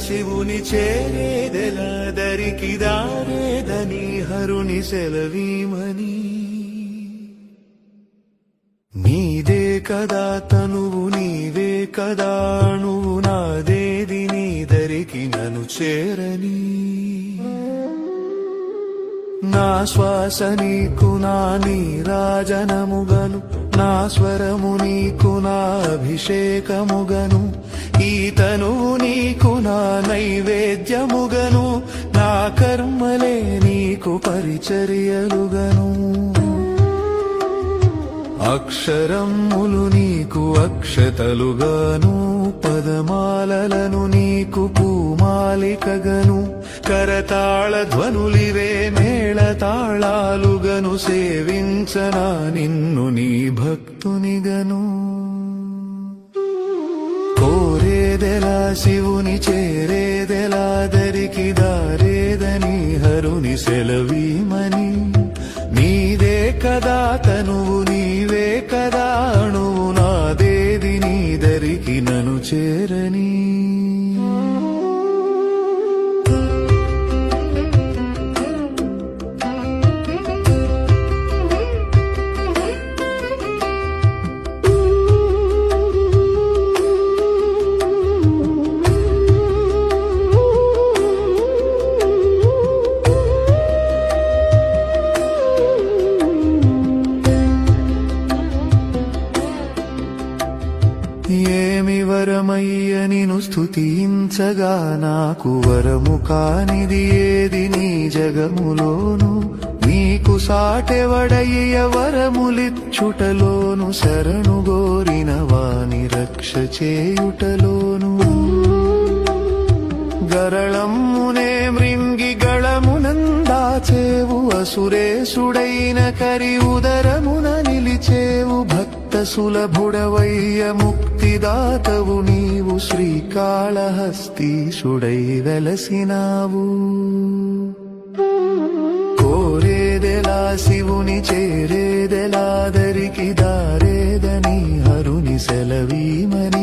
శివుని చేరేదెలా దరికి దారేదని హరుని సెలవీమని నీదే కదా తనువు నీవే కదా నువ్వు నాదేది నీ దరికి నన్ను చేరని నా శ్వాస నీకు నా నీరాజనముగను నా స్వరము నీకు నా అభిషేకముగను ఈ తనువు నీకు నా నైవేద్యముగను నా కర్మలే నీకు పరిచర్యలుగను అక్షరములు నీకు అక్షతలుగాను పదమాలలను నీకు పూమాలికగను కరతాళ ధ్వనులివే మేళతాళాలుగను సేవించనా నిన్ను నీ భక్తునిగను కోరేదెలా శివుని చేరేదెలా దరికి దారేదని హరుని సెలవీమని నీదే కదా తనువు నీవే కదా అణువు నాదేది నీ దరికి నన్ను చేరని ఏమి వరమయ్య నిను స్తుతించగా నాకు వరము కానిది ఏది నీ జగములోను నీకు సాటెవడయ్య వరములిచ్చుటలోను శరణు గోరిన వాని రక్ష చేయుటలోను గరళమ్మునే మృంగి గళమునందాచేవు అసురేసుడైన కరి ఉదరమున నిలిచేవు భక్త సులభుడవయ్య ముక్తిదాతవు నీవు శ్రీకాళహస్తీశుడై వెలసినావు కోరేదెలా శివుని చేరేదెలా దరికి దారేదని హరుని సెలవీమని